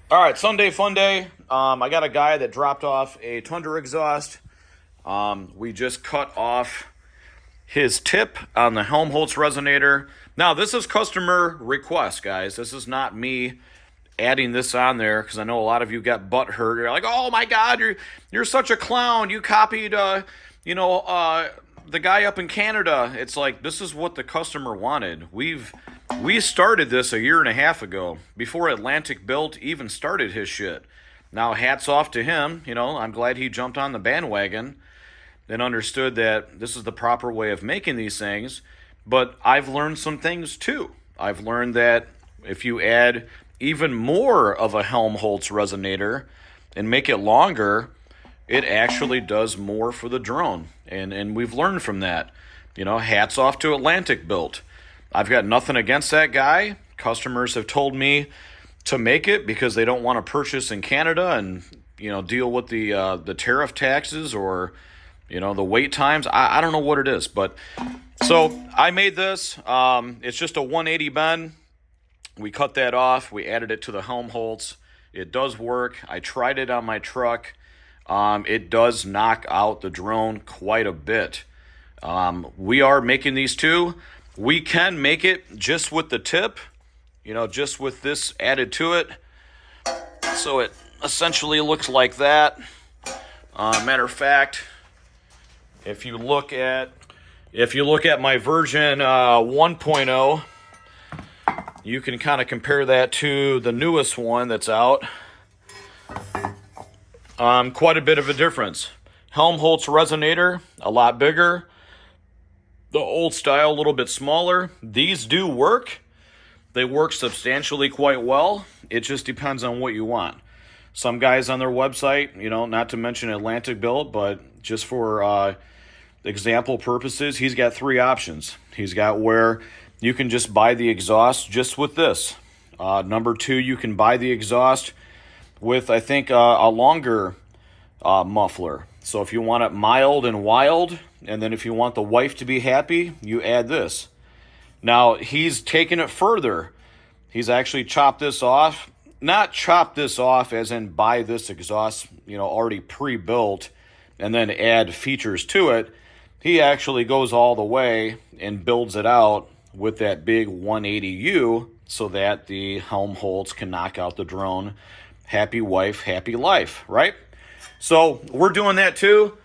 All right, Sunday fun day. I got a guy that dropped off a Tundra exhaust. We just cut off his tip on the Helmholtz resonator. Now, this is customer request, guys. This is not me adding this on there because I know a lot of you got butt hurt. You're like, "Oh my God, you're such a clown. You copied, the guy up in Canada." It's like this is what the customer wanted. We started this a year and a half ago before Atlantic Built even started his shit. Now, hats off to him. I'm glad he jumped on the bandwagon and understood that this is the proper way of making these things. But I've learned some things too. I've learned that if you add even more of a Helmholtz resonator and make it longer, it actually does more for the drone. And we've learned from that. Hats off to Atlantic Built. I've got nothing against that guy. Customers have told me to make it because they don't want to purchase in Canada and deal with the tariff taxes or the wait times. I don't know what it is, but so I made this. It's just a 180 bend. We cut that off. We added it to the Helmholtz. It does work. I tried it on my truck. It does knock out the drone quite a bit. We are making these too. We can make it just with the tip, just with this added to it. So it essentially looks like that. Matter of fact, if you look at my version 1.0, you can kind of compare that to the newest one that's out. Quite a bit of a difference. Helmholtz resonator, a lot bigger. The old style, a little bit smaller. These do work. They work substantially quite well. It just depends on what you want. Some guys on their website, not to mention Atlantic Built, but just for example purposes, he's got 3 options. He's got where you can just buy the exhaust just with this. Number 2, you can buy the exhaust with, I think, a longer muffler. So if you want it mild and wild, and then if you want the wife to be happy, you add this. Now, he's taken it further. He's actually chopped this off. Not chopped this off as in buy this exhaust, already pre-built, and then add features to it. He actually goes all the way and builds it out with that big 180U so that the Helmholtz can knock out the drone. Happy wife, happy life, right? So we're doing that too.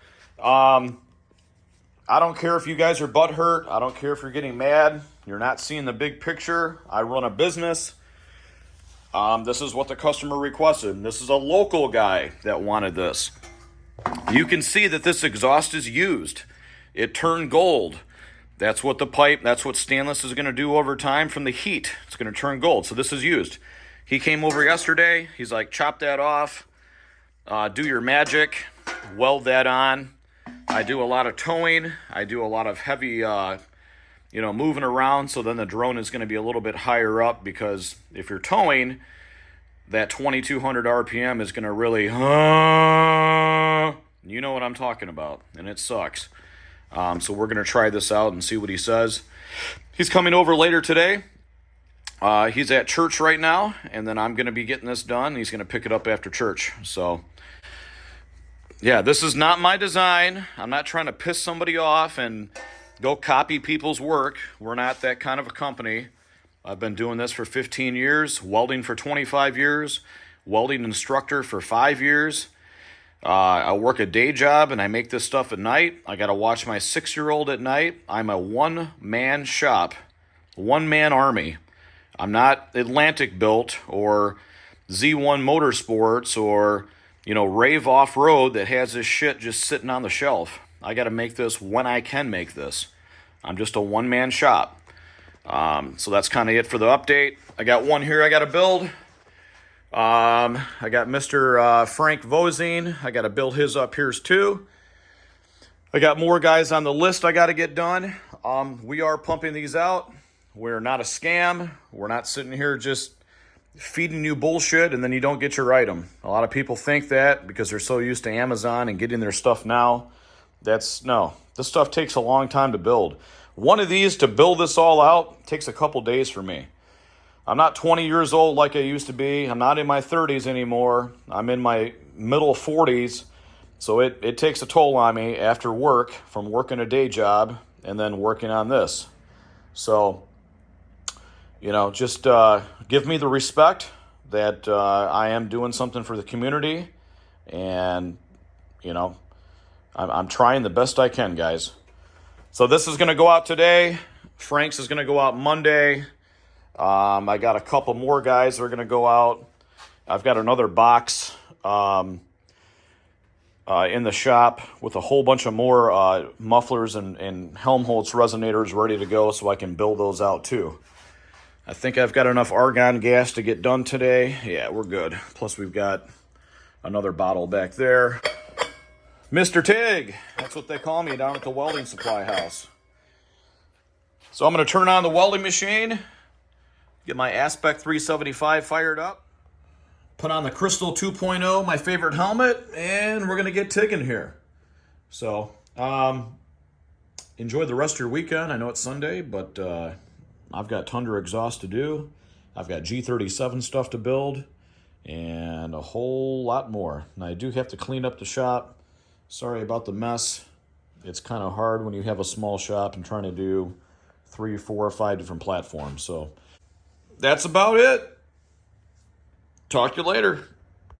I don't care if you guys are butthurt. I don't care if you're getting mad. You're not seeing the big picture. I run a business. This is what the customer requested. This is a local guy that wanted this. You can see that this exhaust is used. It turned gold. That's what stainless is going to do over time from the heat. It's going to turn gold. So this is used. He came over yesterday. He's like, chop that off. Do your magic. Weld that on. I do a lot of towing. I do a lot of heavy, moving around. So then the drone is going to be a little bit higher up because if you're towing, that 2200 RPM is going to really, you know what I'm talking about. And it sucks. So we're going to try this out and see what he says. He's coming over later today. He's at church right now. And then I'm going to be getting this done. He's going to pick it up after church. So yeah, this is not my design. I'm not trying to piss somebody off and go copy people's work. We're not that kind of a company. I've been doing this for 15 years, welding for 25 years, welding instructor for 5 years. I work a day job and I make this stuff at night. I got to watch my 6-year-old at night. I'm a one-man shop, one-man army. I'm not Atlantic Built or Z1 Motorsports or Rave Off-Road that has this shit just sitting on the shelf. I got to make this when I can make this. I'm just a one-man shop. So that's kind of it for the update. I got one here I got to build. I got Mr. Frank Vosine. I got to build his up here too. I got more guys on the list I got to get done. We are pumping these out. We're not a scam. We're not sitting here just feeding you bullshit and then you don't get your item. A lot of people think that because they're so used to Amazon and getting their stuff now. No. This stuff takes a long time to build. One of these to build this all out takes a couple days for me. I'm not 20 years old like I used to be. I'm not in my 30s anymore. I'm in my middle 40s. So it takes a toll on me after work, from working a day job and then working on this. So, just give me the respect that I am doing something for the community. And, I'm trying the best I can, guys. So this is going to go out today. Frank's is going to go out Monday. I got a couple more guys that are going to go out. I've got another box in the shop with a whole bunch of more mufflers and Helmholtz resonators ready to go, so I can build those out too. I think I've got enough argon gas to get done today. Yeah, we're good. Plus we've got another bottle back there. Mr. Tig, that's what they call me down at the welding supply house. So I'm going to turn on the welding machine, get my Aspect 375 fired up, put on the Crystal 2.0, my favorite helmet, and we're going to get tigging here. So enjoy the rest of your weekend. I know it's Sunday, but I've got Tundra exhaust to do. I've got G37 stuff to build, and a whole lot more. And I do have to clean up the shop. Sorry about the mess. It's kind of hard when you have a small shop and trying to do 3, 4, or 5 different platforms. So that's about it. Talk to you later.